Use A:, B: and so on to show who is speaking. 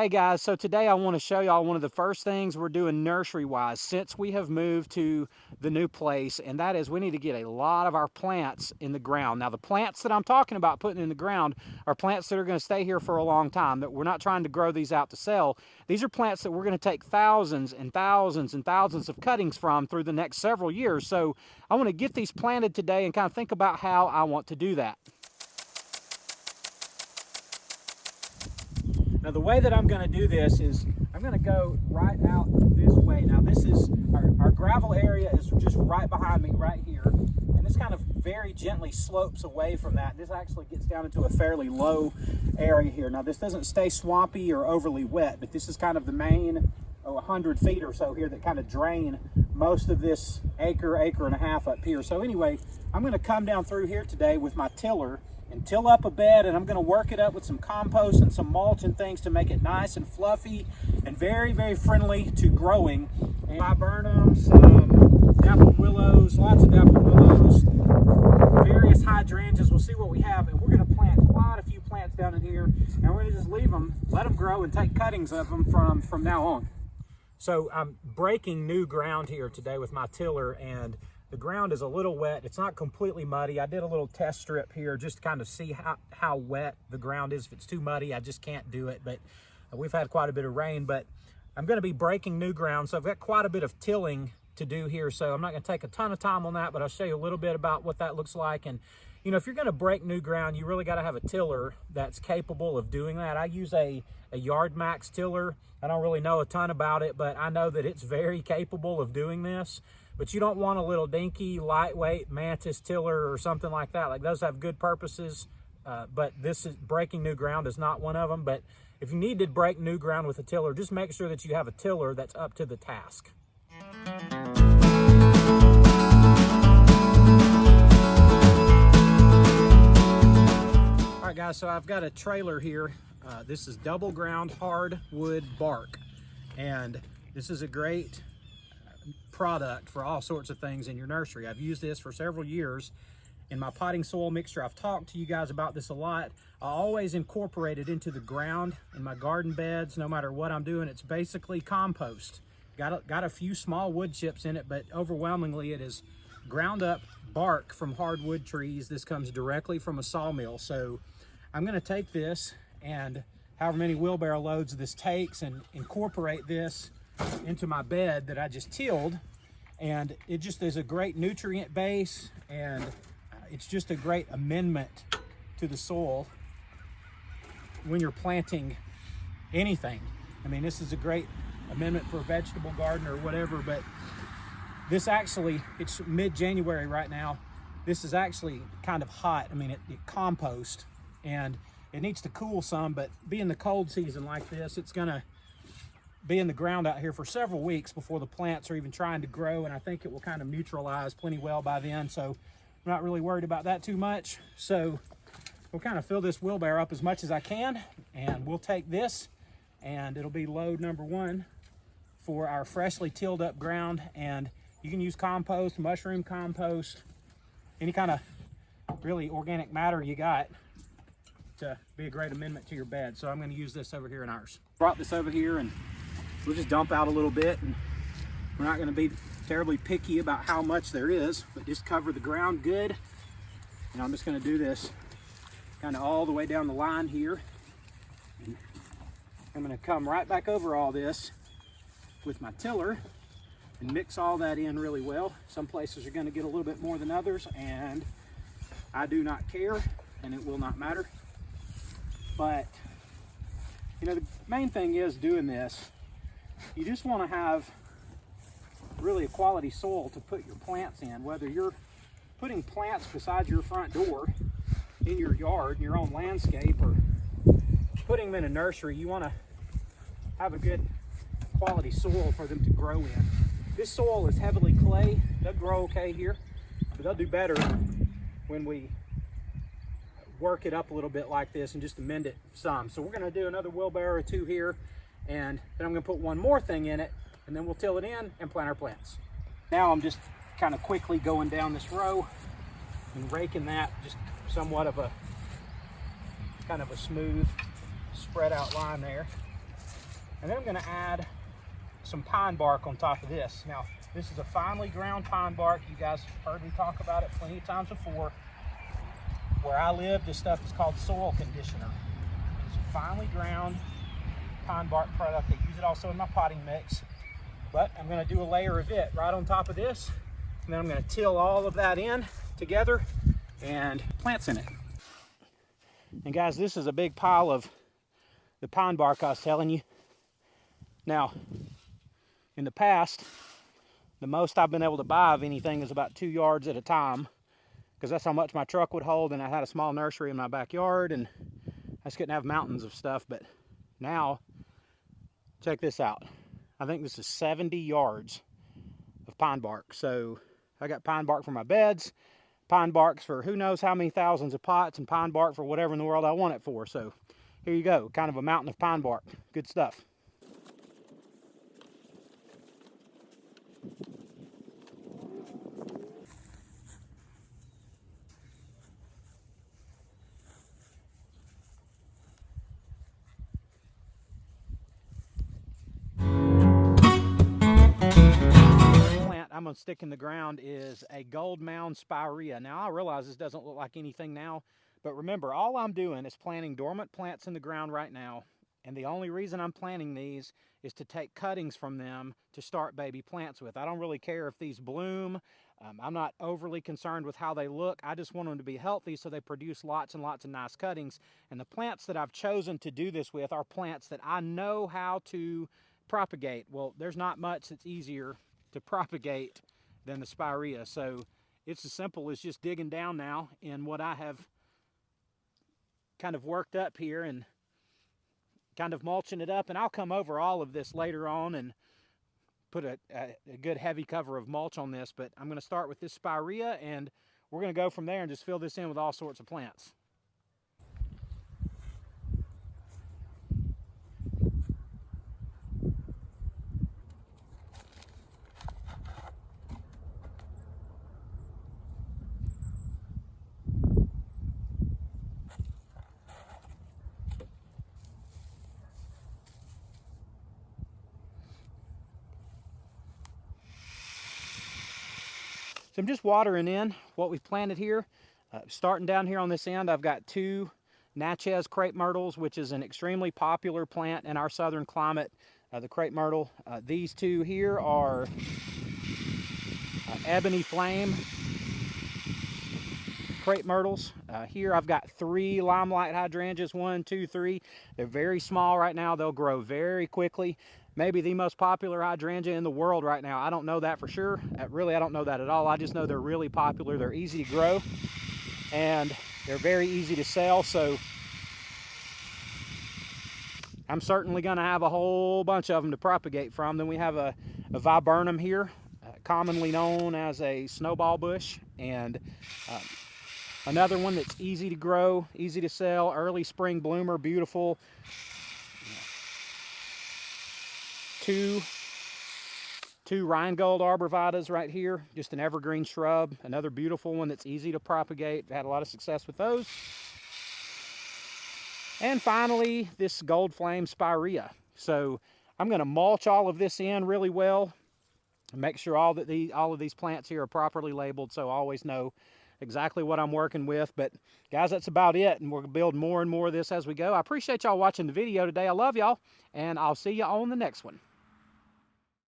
A: Hey guys, so today I want to show y'all one of the first things we're doing nursery wise since we have moved to the new place, and that is we need to get a lot of our plants in the ground. Now the plants that I'm talking about putting in the ground are plants that are going to stay here for a long time, that we're not trying to grow these out to sell. These are plants that we're going to take thousands and thousands and thousands of cuttings from through the next several years. So I want to get these planted today and kind of think about how I want to do that. Now the way that I'm going to do this is I'm going to go right out this way. Now this is our gravel area is just right behind me right here, and this kind of very gently slopes away from that. This actually gets down into a fairly low area here. Now this doesn't stay swampy or overly wet, but this is kind of the main 100 feet or so here that kind of drain most of this acre and a half up here. So anyway, I'm going to come down through here today with my tiller and till up a bed, and I'm going to work it up with some compost and some mulch and things to make it nice and fluffy and very, very friendly to growing. And viburnums, dappled willows, lots of dappled willows, various hydrangeas. We'll see what we have, and we're going to plant quite a few plants down in here, and we're going to just leave them, let them grow, and take cuttings of them from now on. So I'm breaking new ground here today with my tiller, and the ground is a little wet. It's not completely muddy. I did a little test strip here just to kind of see how wet the ground is. If it's too muddy, I just can't do it. But we've had quite a bit of rain, but I'm going to be breaking new ground. So I've got quite a bit of tilling to do here. So I'm not going to take a ton of time on that, but I'll show you a little bit about what that looks like. And you know, if you're going to break new ground, you really got to have a tiller that's capable of doing that. I use a Yard Max tiller. I don't really know a ton about it, but I know that it's very capable of doing this. But you don't want a little dinky, lightweight Mantis tiller or something like that. Like, those have good purposes, but this is breaking new ground is not one of them. But if you need to break new ground with a tiller, just make sure that you have a tiller that's up to the task. All right, guys, so I've got a trailer here. This is double ground hardwood bark, and this is a great product for all sorts of things in your nursery. I've used this for several years in my potting soil mixture. I've talked to you guys about this a lot. I always incorporate it into the ground in my garden beds, no matter what I'm doing. It's basically compost. Got a few small wood chips in it, but overwhelmingly it is ground up bark from hardwood trees. This comes directly from a sawmill. So I'm going to take this, and however many wheelbarrow loads this takes, and incorporate this into my bed that I just tilled, and it just is a great nutrient base, and it's just a great amendment to the soil when you're planting anything. I mean, this is a great amendment for a vegetable garden or whatever, but this actually, it's mid-January right now. This is actually kind of hot. I mean, it compost, and it needs to cool some, but being the cold season like this, it's gonna be in the ground out here for several weeks before the plants are even trying to grow, and I think it will kind of neutralize plenty well by then, so I'm not really worried about that too much. So we'll kind of fill this wheelbarrow up as much as I can, and we'll take this, and it'll be load number one for our freshly tilled up ground. And you can use compost, mushroom compost, any kind of really organic matter you got to be a great amendment to your bed. So I'm going to use this over here in ours. Brought this over here, and we'll just dump out a little bit, and we're not going to be terribly picky about how much there is, but just cover the ground good. And I'm just going to do this kind of all the way down the line here. And I'm going to come right back over all this with my tiller and mix all that in really well. Some places are going to get a little bit more than others, and I do not care, and it will not matter. But you know, the main thing is doing this, you just want to have really a quality soil to put your plants in. Whether you're putting plants beside your front door, in your yard, in your own landscape, or putting them in a nursery, you want to have a good quality soil for them to grow in. This soil is heavily clay. They'll grow okay here, but they'll do better when we work it up a little bit like this and just amend it some. So we're going to do another wheelbarrow or two here, and then I'm going to put one more thing in it, and then we'll till it in and plant our plants. Now I'm just kind of quickly going down this row and raking that, just somewhat of a kind of a smooth spread out line there. And then I'm going to add some pine bark on top of this. Now, this is a finely ground pine bark. You guys have heard me talk about it plenty of times before. Where I live, this stuff is called soil conditioner. It's a finely ground pine bark product. I use it also in my potting mix. But I'm going to do a layer of it right on top of this. And then I'm going to till all of that in together and plants in it. And guys, this is a big pile of the pine bark I was telling you. Now, in the past, the most I've been able to buy of anything is about 2 yards at a time, because that's how much my truck would hold, and I had a small nursery in my backyard, and I just couldn't have mountains of stuff. But now, check this out. I think this is 70 yards of pine bark. So I got pine bark for my beds, pine barks for who knows how many thousands of pots, and pine bark for whatever in the world I want it for. So here you go, kind of a mountain of pine bark. Good stuff. I'm going to stick in the ground is a gold mound Spirea. Now, I realize this doesn't look like anything now, but remember, all I'm doing is planting dormant plants in the ground right now, and the only reason I'm planting these is to take cuttings from them to start baby plants with. I don't really care if these bloom. I'm not overly concerned with how they look. I just want them to be healthy so they produce lots and lots of nice cuttings. And the plants that I've chosen to do this with are plants that I know how to propagate. Well, there's not much that's easier to propagate than the Spirea. So it's as simple as just digging down now in what I have kind of worked up here and kind of mulching it up. And I'll come over all of this later on and put a good heavy cover of mulch on this. But I'm going to start with this Spirea, and we're going to go from there and just fill this in with all sorts of plants. So I'm just watering in what we've planted here. Starting down here on this end, I've got 2 Natchez crepe myrtles, which is an extremely popular plant in our southern climate, the crepe myrtle. These 2 here are ebony flame crepe myrtles. Here I've got 3 limelight hydrangeas, 1, 2, 3. They're very small right now. They'll grow very quickly. Maybe the most popular hydrangea in the world right now. I don't know that for sure. Really, I don't know that at all. I just know they're really popular. They're easy to grow, and they're very easy to sell. So I'm certainly going to have a whole bunch of them to propagate from. Then we have a viburnum here, commonly known as a snowball bush, and another one that's easy to grow, easy to sell, early spring bloomer, beautiful. 2 Rheingold arborvitas right here, just an evergreen shrub, another beautiful one that's easy to propagate. Had a lot of success with those. And finally, this gold flame Spirea. So I'm going to mulch all of this in really well and make sure all of these plants here are properly labeled, so I always know exactly what I'm working with. But guys, that's about it, and we'll build more and more of this as we go. I appreciate y'all watching the video today. I love y'all, and I'll see you on the next one.